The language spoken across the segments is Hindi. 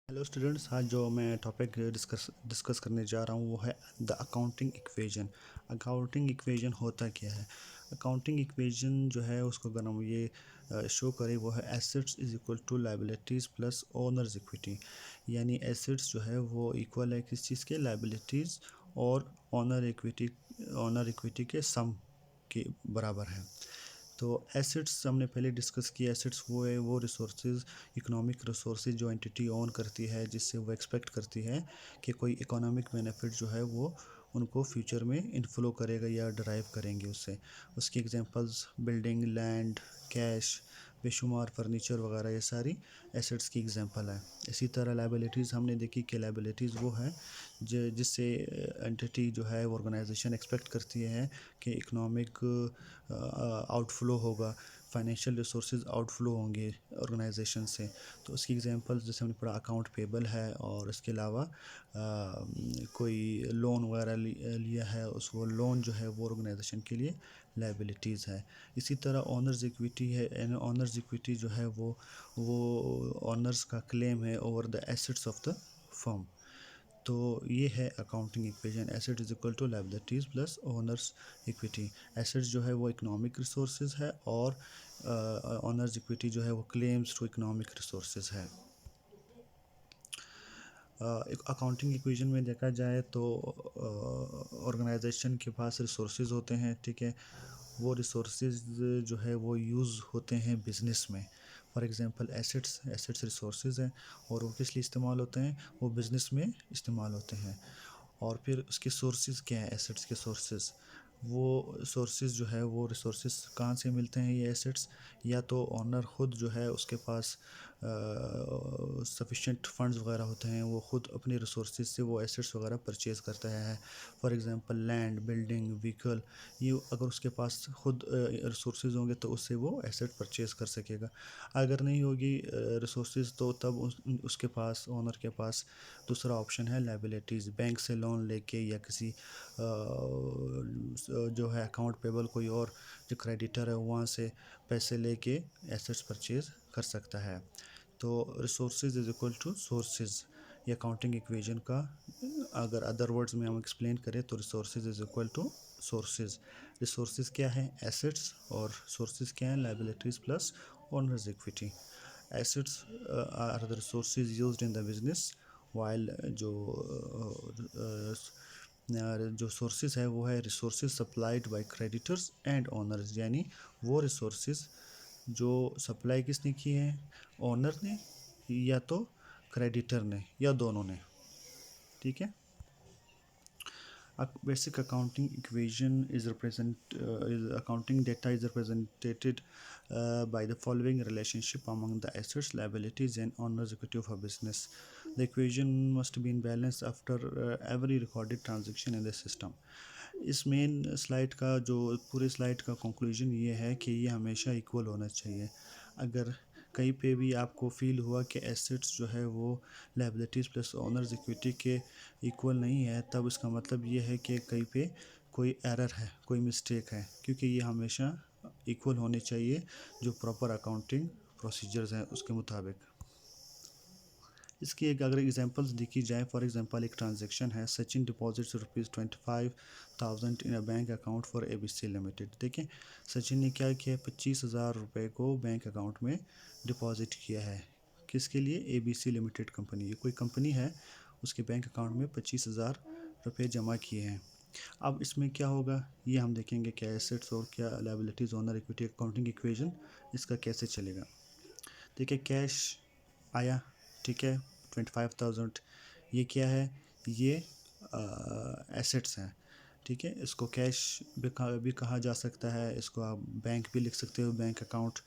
हेलो स्टूडेंट्स, आज जो मैं टॉपिक डिस्कस करने जा रहा हूँ वो है the accounting equation. Accounting equation होता क्या है? अकाउंटिंग इक्वेशन जो है उसको अगर हम ये शो करें वो है assets is equal to liabilities plus owners equity. यानी एसेट्स जो है वो इक्वल है किस चीज़ के? लाइबिलिटीज़ और ओनर इक्विटी के सम के बराबर है। तो एसेट्स हमने पहले डिस्कस किया। एसेट्स वो है वो रिसोर्सेज, इकोनॉमिक रिसोर्सेज जो एंटिटी ओन करती है, जिससे वो एक्सपेक्ट करती है कि कोई इकोनॉमिक बेनिफिट जो है वो उनको फ्यूचर में इनफ्लो करेगा या डराइव करेंगे उससे। उसकी एग्जांपल्स बिल्डिंग, लैंड, कैश, बेशुमार फर्नीचर वगैरह, ये सारी एसेट्स की एग्जांपल है। इसी तरह लाइबिलिटीज़ हमने देखी कि लाइबिलिटीज़ वो है जिससे एंटिटी जो है वो ऑर्गेनाइजेशन एक्सपेक्ट करती है कि इकोनॉमिक आउटफ्लो होगा, फाइनेंशियल रिसोर्सेज आउटफ्लो होंगे ऑर्गेनाइजेशन से। तो उसकी एग्जांपल्स जैसे हमने पढ़ा अकाउंट पेबल है, और इसके अलावा कोई लोन वगैरह लिया है, उस वो लोन जो है वो ऑर्गेनाइजेशन के लिए लाइबिलिटीज़ है। इसी तरह ऑनर्स इक्विटी है। एंड ऑनर्स इक्विटी जो है वो ऑनर्स का क्लेम है over the assets of the firm. तो ये है accounting equation, asset is equal to liabilities plus owners equity. Assets जो है वो इकोनॉमिक रिसोर्सेज है, और ओनर्स इक्विटी जो है वो क्लेम्स टू इकोनॉमिक रिसोर्सेज है। एक अकाउंटिंग इक्वेशन में देखा जाए तो ऑर्गेनाइजेशन के पास रिसोर्सेज होते हैं, ठीक है। वो रिसोर्सेज जो है वो यूज़ होते हैं बिज़नेस में। फॉर एग्जांपल एसेट्स रिसोर्सेज हैं, और वो किस लिए इस्तेमाल होते हैं? वो बिज़नेस में इस्तेमाल होते हैं। और फिर उसके सोर्सेज क्या हैं? एसेट्स के सोर्सेज, वो सोर्सेज जो है वो रिसोर्सेज कहाँ से मिलते हैं? ये एसेट्स या तो ओनर ख़ुद जो है उसके पास सफिशेंट फंड्स वगैरह होते हैं, वो ख़ुद अपने रिसोर्सेज से वो एसेट्स वगैरह परचेज़ करता है। For example land, building, vehicle, ये अगर उसके पास ख़ुद रिसोर्सेज होंगे तो उससे वो एसेट परचेज़ कर सकेगा। अगर नहीं होगी रिसोर्सेज तो तब उसके पास, ओनर के पास दूसरा ऑप्शन है लाइबिलिटीज़। बैंक से लोन लेके या किसी जो है अकाउंट पेबल कोई और जो क्रेडिटर है वहाँ से पैसे लेके एसेट्स परचेज़ कर सकता है। तो resources is equal to sources, ये अकाउंटिंग इक्वेशन का अगर अदर वर्ड्स में हम एक्सप्लेन करें तो resources is equal to sources. Resources क्या है? एसेट्स, और सोर्सेज क्या है? Liabilities plus owners equity. assets are the resources used in the business, while जो सोर्सेज है वो है resources supplied by creditors and owners. यानी वो रिसोर्सेज जो सप्लाई किसने की है? ओनर ने, या तो क्रेडिटर ने, या दोनों ने, ठीक है। A basic accounting equation is accounting data is represented by the following relationship among the assets, liabilities, and owners equity of a business. The equation must be in balance after every recorded transaction in the system. इस मेन स्लाइड का जो पूरे स्लाइड का कंक्लूजन ये है कि ये हमेशा इक्वल होना चाहिए। अगर कहीं पे भी आपको फील हुआ कि एसेट्स जो है वो लाइबिलिटीज़ प्लस ओनर्स इक्विटी के इक्वल नहीं है, तब इसका मतलब ये है कि कहीं पे कोई एरर है, कोई मिस्टेक है, क्योंकि ये हमेशा इक्वल होने चाहिए जो प्रॉपर अकाउंटिंग प्रोसीजर्स हैं उसके मुताबिक। इसकी एक अगर एग्जांपल्स देखी जाए, फॉर एग्जांपल एक ट्रांजैक्शन है, Sachin deposits ₹25,000 in a bank account for ABC limited. देखें, सचिन ने क्या किया? 25,000 रुपये को बैंक अकाउंट में डिपॉजिट किया है। किसके लिए? ABC limited company. ये कोई कंपनी है, उसके बैंक अकाउंट में 25,000 रुपये जमा किए हैं। अब इसमें क्या होगा ये हम देखेंगे, क्या एसेट्स और क्या liabilities, owner equity, accounting equation इसका कैसे चलेगा। देखिए, कैश आया, ठीक है, 25,000। ये क्या है? ये एसेट्स हैं, ठीक है। इसको कैश भी कहा जा सकता है, इसको आप बैंक भी लिख सकते हो, बैंक अकाउंट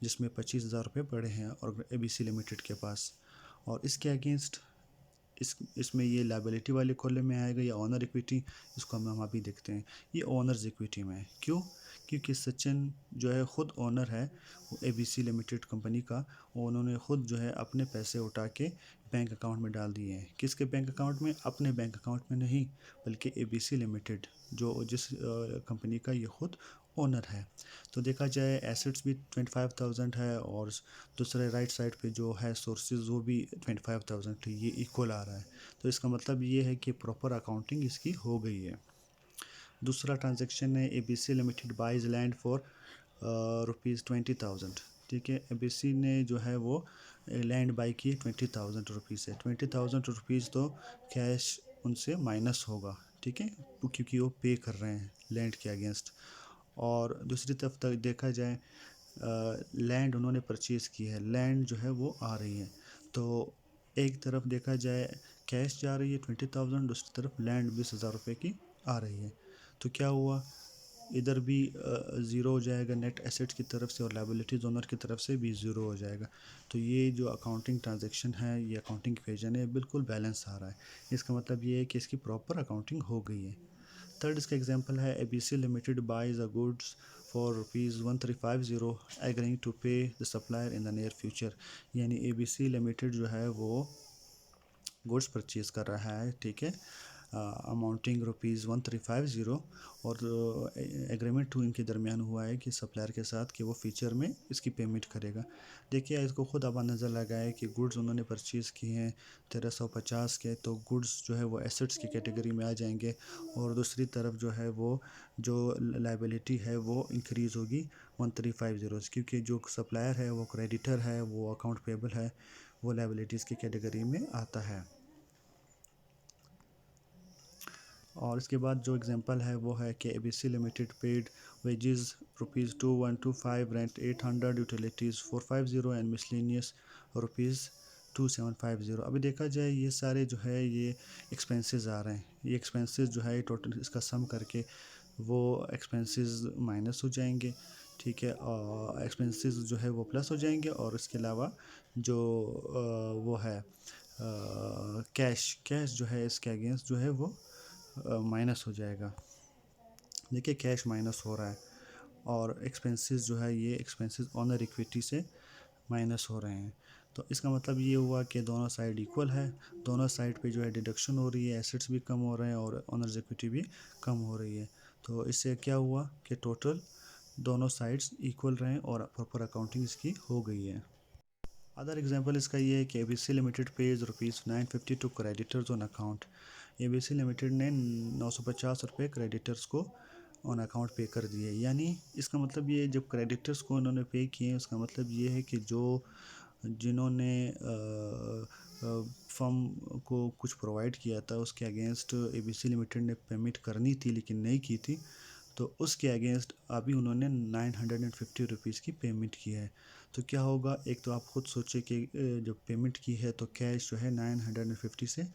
जिसमें 25,000 रुपये पड़े हैं और ABC लिमिटेड के पास। और इसके अगेंस्ट इसमें ये लायबिलिटी वाले कॉलम में आएगा या ओनर इक्विटी, इसको हम अभी देखते हैं। ये ओनर्स इक्विटी में है। क्यों? क्योंकि सचिन जो है ख़ुद ओनर है वो ABC लिमिटेड कंपनी का, उन्होंने ख़ुद जो है अपने पैसे उठा के बैंक अकाउंट में डाल दिए हैं। किसके बैंक अकाउंट में? अपने बैंक अकाउंट में नहीं, बल्कि ABC लिमिटेड जो जिस कंपनी का ये ख़ुद ओनर है। तो देखा जाए एसेट्स भी 25,000 है और दूसरे राइट साइड पे जो है सोर्सेज वो भी 25,000 है, ये इक्वल आ रहा है। तो इसका मतलब ये है कि प्रॉपर अकाउंटिंग इसकी हो गई है। दूसरा ट्रांजेक्शन है ABC limited buys land for ₹20,000। ठीक है, ABC ने जो है वो लैंड बाई की 20,000 रुपीज़ से। 20,000 रुपीज़ तो कैश उनसे माइनस होगा, ठीक है, क्योंकि वो पे कर रहे हैं लैंड के अगेंस्ट। और दूसरी तरफ तक देखा जाए लैंड उन्होंने परचेज़ की है, लैंड जो है वो आ रही है। तो एक तरफ देखा जाए कैश जा रही है 20,000, दूसरी तरफ लैंड 20,000 रुपये की आ रही है। तो क्या हुआ, इधर भी ज़ीरो हो जाएगा नेट एसेट्स की तरफ से और लायबिलिटीज़ ओनर की तरफ से भी ज़ीरो हो जाएगा। तो ये जो अकाउंटिंग ट्रांजैक्शन है, ये अकाउंटिंग इक्वेशन है, बिल्कुल बैलेंस आ रहा है। इसका मतलब ये है कि इसकी प्रॉपर अकाउंटिंग हो गई है। थर्ड इसका एग्जांपल है ABC limited buys a goods for ₹1350 agreeing to pay the supplier in the near future. यानी ABC लिमिटेड जो है वो गुड्स परचेज़ कर रहा है, ठीक है, अमाउंटिंग ₹1350 और एग्रीमेंट टू इनके दरमियान हुआ है कि सप्लायर के साथ कि वो फ्यूचर में इसकी पेमेंट करेगा। देखिए इसको खुद अब नज़र लगाए कि गुड्स उन्होंने परचेज़ किए हैं 1350 के, तो गुड्स जो है वो एसेट्स की कैटेगरी में आ जाएंगे। और दूसरी तरफ जो है वो जो लाइबिलिटी है वो इंक्रीज़ होगी 1350 से, क्योंकि जो सप्लायर है वो क्रेडिटर है, वो अकाउंट पेबल है, वो लाइबिलिटीज़ की कैटेगरी में आता है। और इसके बाद जो एग्जांपल है वो है कि ABC limited paid wages ₹2125, rent 800, utilities 450 and miscellaneous ₹2750। अभी देखा जाए ये सारे जो है ये एक्सपेंसेस आ रहे हैं, ये एक्सपेंसेस जो है टोटल इसका सम करके वो एक्सपेंसेस माइनस हो जाएंगे, ठीक है, और एक्सपेंसेस जो है वो प्लस हो जाएंगे। और इसके अलावा जो वो है कैश जो है इसके अगेंस्ट जो है वो माइनस हो जाएगा। देखिए कैश माइनस हो रहा है और एक्सपेंसेस जो है ये एक्सपेंसेस ऑनर इक्विटी से माइनस हो रहे हैं। तो इसका मतलब ये हुआ कि दोनों साइड इक्वल है, दोनों साइड पे जो है डिडक्शन हो रही है, एसेट्स भी कम हो रहे हैं और ऑनर्स इक्विटी भी कम हो रही है। तो इससे क्या हुआ कि टोटल दोनों साइड्स इक्वल रहे और प्रॉपर अकाउंटिंग इसकी हो गई है। अदर एग्जांपल इसका ये है कि ABC limited pays ₹950 to creditors on account. ABC limited ने 950 रुपये क्रेडिटर्स को ऑन अकाउंट पे कर दिए। यानी इसका मतलब ये जब क्रेडिटर्स को उन्होंने पे किए, उसका मतलब ये है कि जो जिन्होंने फर्म को कुछ प्रोवाइड किया था उसके अगेंस्ट ABC लिमिटेड ने पेमेंट करनी थी लेकिन नहीं की थी, तो उसके अगेंस्ट अभी उन्होंने 950 रुपीज़ की पेमेंट की है। तो क्या होगा, एक तो आप खुद सोचिए कि जब पेमेंट की है तो कैश जो है 950 से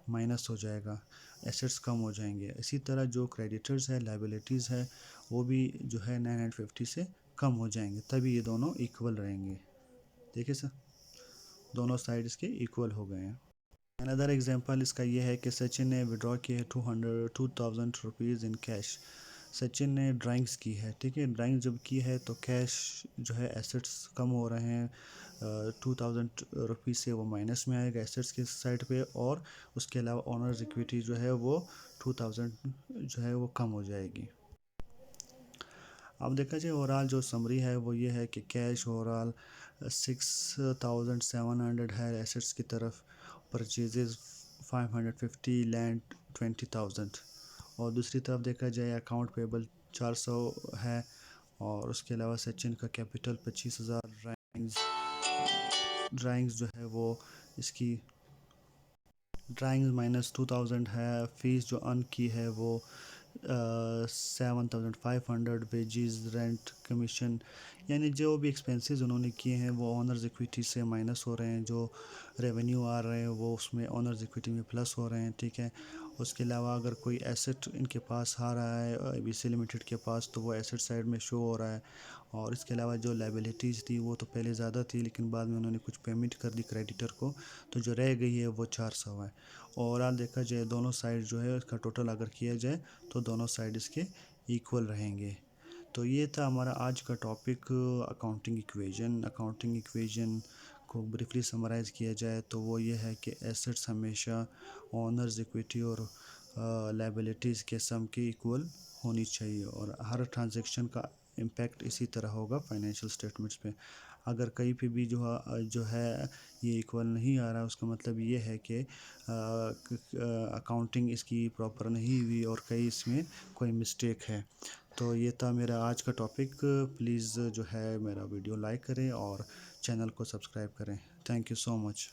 माइनस हो जाएगा, एसेट्स कम हो जाएंगे। इसी तरह जो क्रेडिटर्स है, लाइबिलिटीज़ है, वो भी जो है 950 से कम हो जाएंगे, तभी ये दोनों इक्वल रहेंगे। देखिए सर, दोनों साइड इसके इक्वल हो गए हैं। अनदर एग्जांपल इसका ये है कि सचिन ने विड्रॉ किए 2,000 रुपीज़ इन कैश। सचिन ने ड्राइंग्स की है, ठीक है, ड्राइंग जब की है तो कैश जो है एसेट्स कम हो रहे हैं, 2,000 रुपीज़ से वो माइनस में आएगा एसेट्स के साइड पे, और उसके अलावा ऑनर्स इक्विटी जो है वो 2,000 जो है वो कम हो जाएगी। अब देखा जाए ओवरऑल जो समरी है वो ये है कि कैश ओवरऑल 6,700 है एसेट्स की तरफ, परचेजेस 550, लैंड 20,000। और दूसरी तरफ देखा जाए अकाउंट पेबल 400 है और उसके अलावा सचिन का कैपिटल 25,000, ड्राइंग्स जो है वो इसकी ड्राइंग्स माइनस 2,000 है, फीस जो अर्न की है वो 7,500, वेजेस, रेंट, कमीशन, यानी जो भी एक्सपेंसेस उन्होंने किए हैं वो ऑनर्स इक्विटी से माइनस हो रहे हैं, जो रेवेन्यू आ रहे हैं वो उसमें ऑनर्स इक्विटी में प्लस हो रहे हैं, ठीक है। उसके अलावा अगर कोई एसेट इनके पास आ रहा है ABC लिमिटेड के पास तो वो एसेट साइड में शो हो रहा है। और इसके अलावा जो लाइबिलिटीज़ थी वो तो पहले ज़्यादा थी लेकिन बाद में उन्होंने कुछ पेमेंट कर दी क्रेडिटर को, तो जो रह गई है वो 400 है। ओवरऑल देखा जाए दोनों साइड जो है इसका टोटल अगर किया जाए तो दोनों साइड इसके इक्वल रहेंगे। तो ये था हमारा आज का topic accounting equation. Accounting equation को ब्रीफली समराइज़ किया जाए तो वो ये है कि एसेट्स हमेशा ओनर्स इक्विटी और लायबिलिटीज़ के सम के इक्वल होनी चाहिए और हर ट्रांजैक्शन का इम्पैक्ट इसी तरह होगा फाइनेंशियल स्टेटमेंट्स पे। अगर कहीं पे भी जो है ये इक्वल नहीं आ रहा, उसका मतलब ये है कि अकाउंटिंग इसकी प्रॉपर नहीं हुई और कहीं इसमें कोई मिस्टेक है। तो ये था मेरा आज का टॉपिक। प्लीज़ जो है मेरा वीडियो लाइक करें और चैनल को सब्सक्राइब करें। Thank you so much.